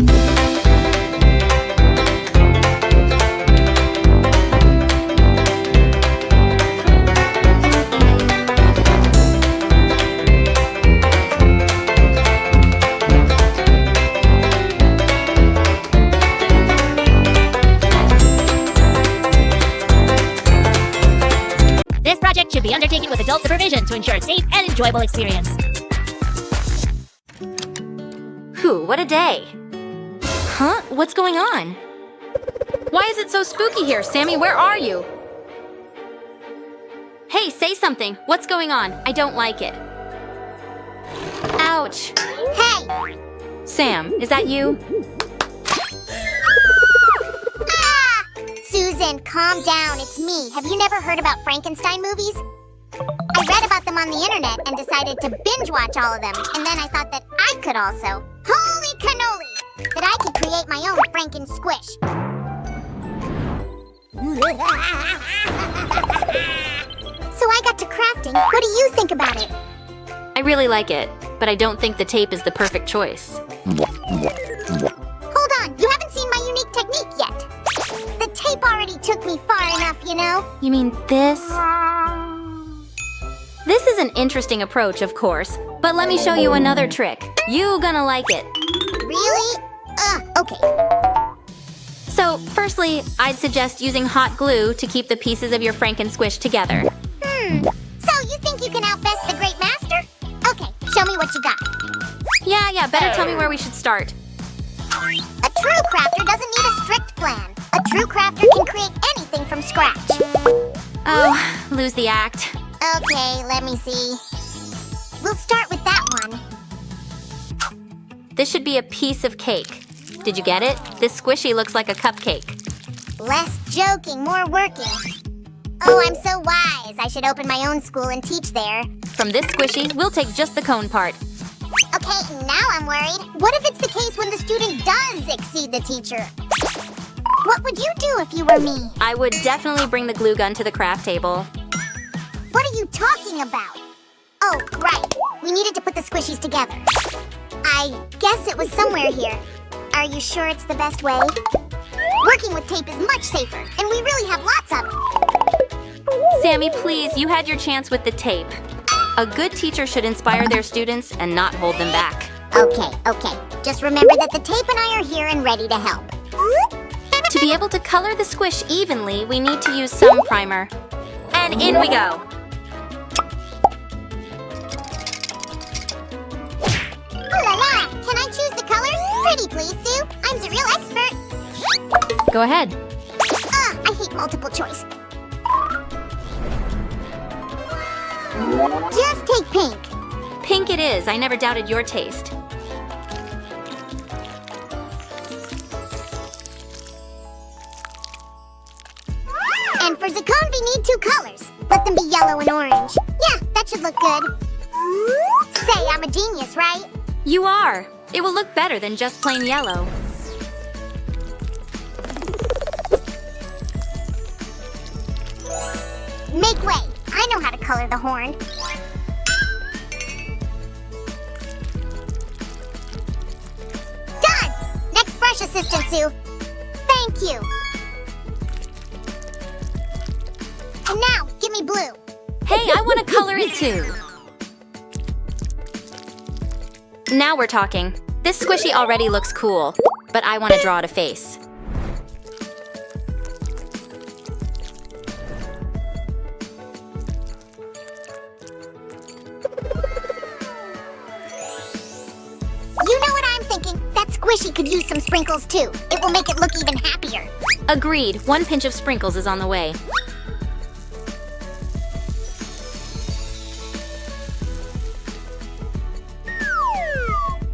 This project should be undertaken with adult supervision to ensure a safe and enjoyable experience. Whew, what a day. Huh? What's going on? Why is it so spooky here? Sammy, where are you? Hey, say something. What's going on? I don't like it. Ouch. Hey! Sam, is that you? Ah! Susan, calm down. It's me. Have you never heard about Frankenstein movies? I read about them on the internet and decided to binge watch all of them. And then I thought that I could also. Holy cannoli! That I could create my own Franken squish. So I got to crafting. What do you think about it? I really like it, but I don't think the tape is the perfect choice. Hold on, you haven't seen my unique technique yet. The tape already took me far enough, you know? You mean this? This is an interesting approach, of course, but let me show you another trick. You gonna like it. Really? Okay. So, firstly, I'd suggest using hot glue to keep the pieces of your Franken squish together. So you think you can outbest the great master? Okay, show me what you got. Yeah, better tell me where we should start. A true crafter doesn't need a strict plan. A true crafter can create anything from scratch. Oh, lose the act. Okay, let me see. We'll start with that one. This should be a piece of cake. Did you get it? This squishy looks like a cupcake. Less joking, more working. Oh, I'm so wise. I should open my own school and teach there. From this squishy, we'll take just the cone part. Okay, now I'm worried. What if it's the case when the student does exceed the teacher? What would you do if you were me? I would definitely bring the glue gun to the craft table. What are you talking about? Oh, right. We needed to put the squishies together. I guess it was somewhere here. Are you sure it's the best way? Working with tape is much safer, and we really have lots of it. Sammy, please, you had your chance with the tape. A good teacher should inspire their students and not hold them back. Okay. Just remember that the tape and I are here and ready to help. To be able to color the squish evenly, we need to use some primer. And in we go. Ooh la la! Can I choose the colors? Pretty please, Sue. I'm the real expert. Go ahead. I hate multiple choice. Just take pink. Pink it is. I never doubted your taste. And for Zacone, we need 2 colors. Let them be yellow and orange. Yeah, that should look good. Say, I'm a genius, right? You are. It will look better than just plain yellow. Make way. I know how to color the horn. Done! Next brush assistant, Sue. Thank you. And now, give me blue. Hey, I want to color it too. Now we're talking. This squishy already looks cool, but I want to draw it a face. You know what I'm thinking? That squishy could use some sprinkles too. It will make it look even happier. Agreed. 1 pinch of sprinkles is on the way.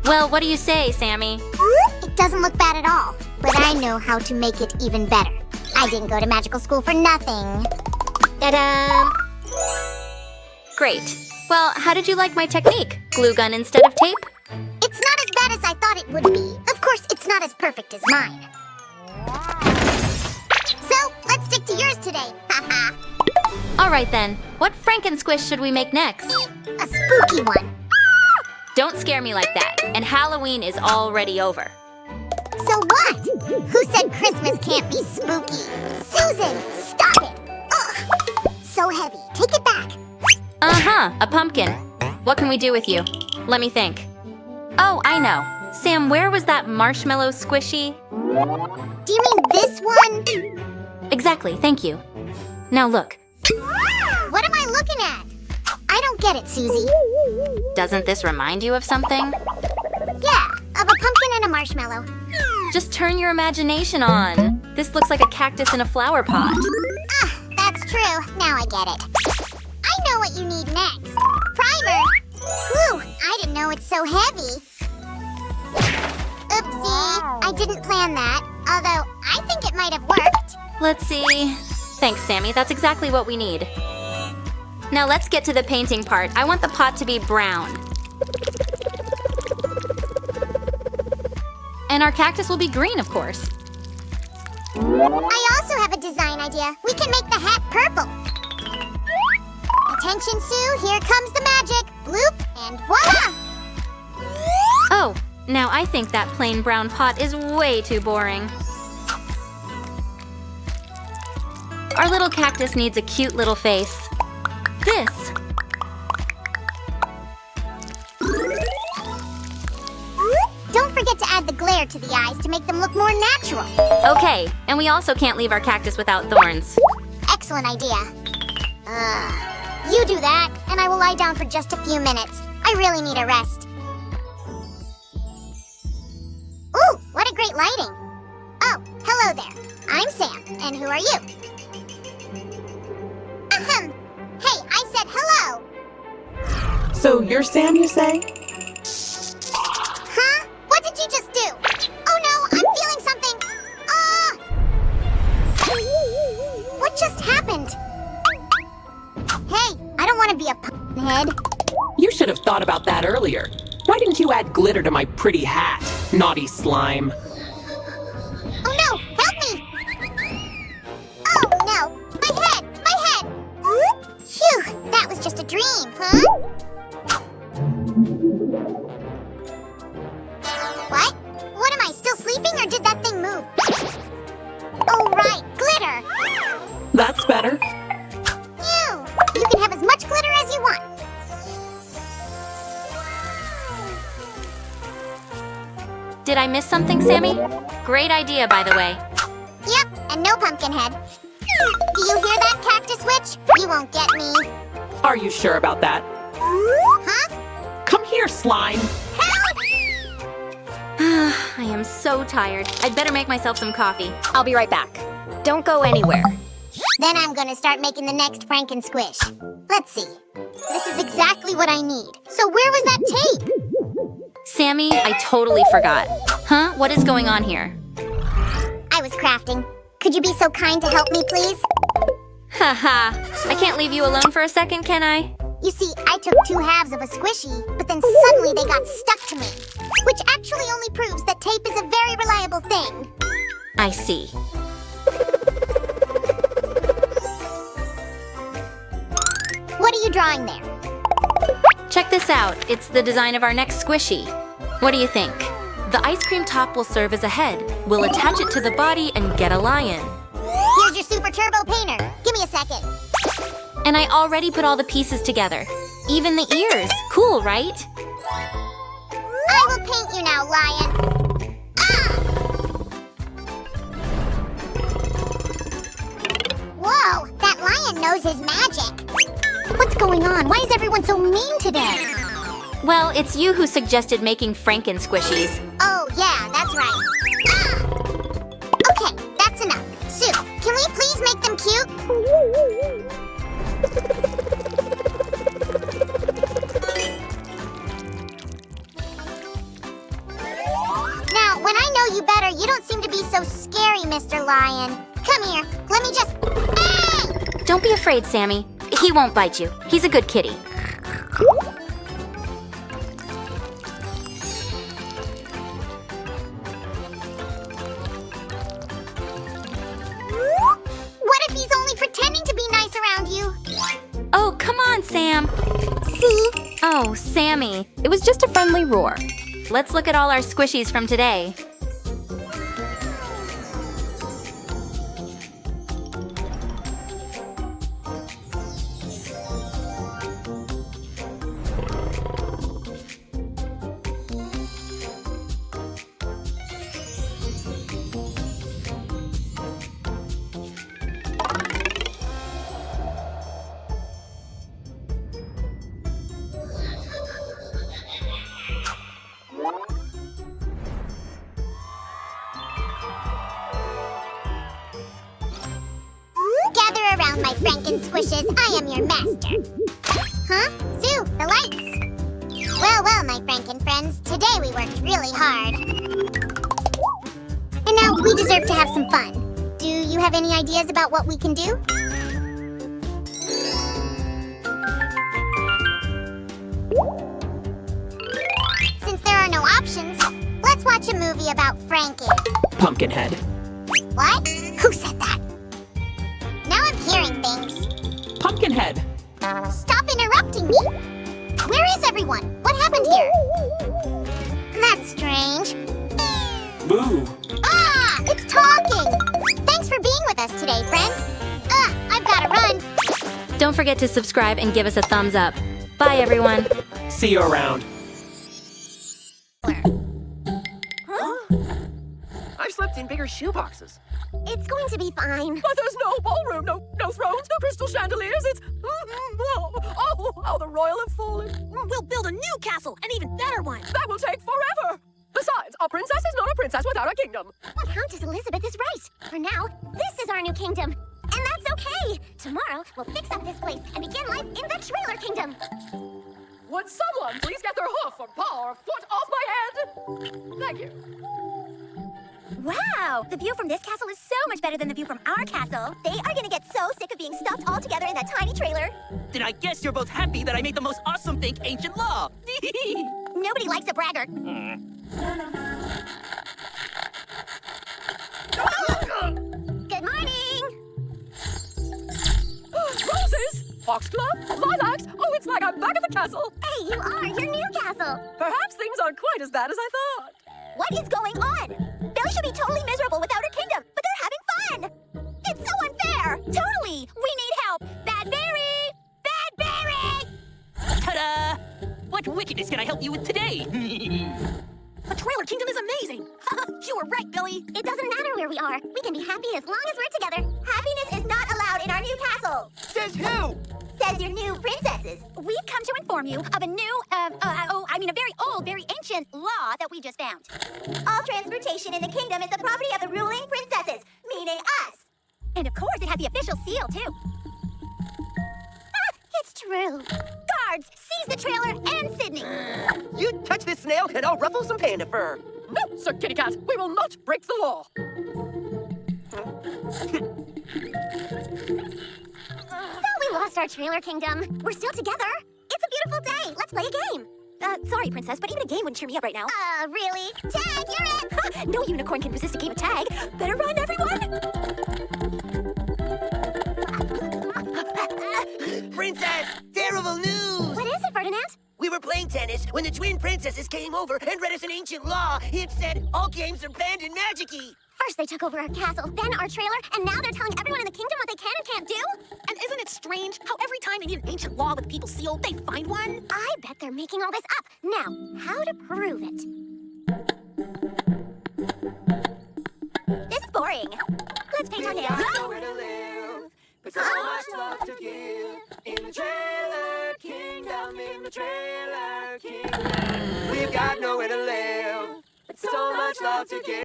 Well, what do you say, Sammy? It doesn't look bad at all, but I know how to make it even better. I didn't go to magical school for nothing. Ta-da! Great. Well, how did you like my technique? Glue gun instead of tape? It's not as bad as I thought it would be. Of course, it's not as perfect as mine. So, let's stick to yours today. Haha. All right then. What Franken squish should we make next? A spooky one. Don't scare me like that. And Halloween is already over. So what? Who said Christmas can't be spooky? Susan, stop it! Ugh! So heavy. Take it back. Uh-huh, a pumpkin. What can we do with you? Let me think. Oh, I know. Sam, where was that marshmallow squishy? Do you mean this one? Exactly, thank you. Now look, What am I looking at? I don't get it, Susie. doesn't this remind you of something? Yeah, of a pumpkin and a marshmallow. Just turn your imagination on. This looks like a cactus in a flower pot. Ah, that's true. Now I get it. I know what you need next. Primer! Whew, I didn't know it's so heavy. Oopsie, I didn't plan that. Although, I think it might have worked. Let's see. Thanks, Sammy. That's exactly what we need. Now let's get to the painting part. I want the pot to be brown. And our cactus will be green, of course. I also have a design idea. We can make the hat purple. Attention, Sue, here comes the magic. Bloop, and voila! Oh, now I think that plain brown pot is way too boring. Our little cactus needs a cute little face. This. Don't forget to add the glare to the eyes to make them look more natural. Okay, and we also can't leave our cactus without thorns. Excellent idea. You do that, and I will lie down for just a few minutes. I really need a rest. Ooh, what a great lighting. Oh, hello there. I'm Sam, and who are you? Ahem. Hey, I said hello. So you're Sam, you say? Huh? What did you just do? Oh no, I'm feeling something. What just happened? Hey, I don't want to be a head. You should have thought about that earlier. Why didn't you add glitter to my pretty hat, naughty slime? Oh no, help me! Oh no, my head, my head! Phew, that was just a dream, huh? What? What am I, still sleeping or did that thing move? Oh right, glitter! That's better. Ew! You can have as much glitter as you want. Did I miss something, Sammy? Great idea, by the way. Yep, and no pumpkin head. Do you hear that, Cactus Witch? You won't get me. Are you sure about that? Huh? Come here, slime. Help! I am so tired. I'd better make myself some coffee. I'll be right back. Don't go anywhere. Then I'm gonna start making the next Franken Squish. Let's see. This is exactly what I need. So where was that tape? Sammy, I totally forgot. Huh? What is going on here? I was crafting. Could you be so kind to help me, please? Haha. I can't leave you alone for a second, can I? You see, I took 2 halves of a squishy, but then suddenly they got stuck to me. Which actually only proves that tape is a very reliable thing. I see. What are you drawing there? Check this out. It's the design of our next squishy. What do you think? The ice cream top will serve as a head. We'll attach it to the body and get a lion. Here's your super turbo painter. Give me a second. And I already put all the pieces together. Even the ears. Cool, right? I will paint you now, lion. Ah! Whoa, that lion knows his magic. What's going on? Why is everyone so mean today? Well, it's you who suggested making Franken squishies. Oh, yeah, that's right. Ah! Okay, that's enough. Sue, can we please make them cute? Now, when I know you better, you don't seem to be so scary, Mr. Lion. Come here, let me just... Bang! Don't be afraid, Sammy. He won't bite you. He's a good kitty. What if he's only pretending to be nice around you? Oh, come on, Sam. See? Oh, Sammy. It was just a friendly roar. Let's look at all our squishies from today. down, my Franken squishes. I am your master. Huh? Sue, the lights. Well, well, my Franken friends. Today we worked really hard. And now we deserve to have some fun. Do you have any ideas about what we can do? Since there are no options, let's watch a movie about Franken. Pumpkinhead. What? Who said that? Now I'm hearing things. Pumpkinhead. Stop interrupting me! Where is everyone? What happened here? That's strange. Boo. Ah! It's talking! Thanks for being with us today, friends. I've gotta run. Don't forget to subscribe and give us a thumbs up. Bye, everyone. See you around. I've slept in bigger shoeboxes. It's going to be fine. But there's no ballroom, no thrones, no crystal chandeliers. It's the royal have fallen. We'll build a new castle, an even better one. That will take forever. Besides, a princess is not a princess without a kingdom. Countess Elizabeth is right. For now, this is our new kingdom. And that's okay. Tomorrow, we'll fix up this place and begin life in the trailer kingdom. Would someone please get their hoof or paw or foot off my head? Thank you. Wow! The view from this castle is so much better than the view from our castle. They are gonna get so sick of being stuffed all together in that tiny trailer. Then I guess you're both happy that I made the most awesome thing, ancient law. Nobody likes a braggart. Good morning! Roses, foxglove, lilacs. Oh, it's like I'm back at the castle. Hey, you are your new castle! Perhaps things aren't quite as bad as I thought. What is going on? Billy should be totally miserable without her kingdom, but they're having fun! It's so unfair! Totally! We need help! Bad Berry! Bad Berry! Ta-da! What wickedness can I help you with today? The trailer kingdom is amazing! You were right, Billy! It doesn't matter where we are. We can be happy as long as we're together. Happiness is not allowed in our new castle! Says who? Says your new princesses. We've come to inform you of a new, a very old, very ancient law that we just found. All transportation in the kingdom is the property of the ruling princesses, meaning us. And of course, it has the official seal, too. It's true. Guards, seize the trailer and Sydney. You touch this snail and I'll ruffle some panda fur. No, Sir Kitty Cat, we will not break the law. So we lost our trailer kingdom. We're still together. It's a beautiful day. Let's play a game. Sorry, Princess, but even a game wouldn't cheer me up right now. Really? Tag, you're it! No unicorn can resist a game of tag. Better run, everyone! Princess, terrible news! What is it, Ferdinand? We were playing tennis when the twin princesses came over and read us an ancient law. It said all games are banned in Magic-y. First they took over our castle, then our trailer, and now they're telling everyone in the kingdom what they can and can't do? And isn't it strange how every time they need an ancient law with a people's seal, they find one? I bet they're making all this up. Now, how to prove it? This is boring. Let's paint our nails. Nowhere to live, but so much love to give. In the trailer kingdom, in the trailer kingdom. We've got nowhere to live, but so much love to give.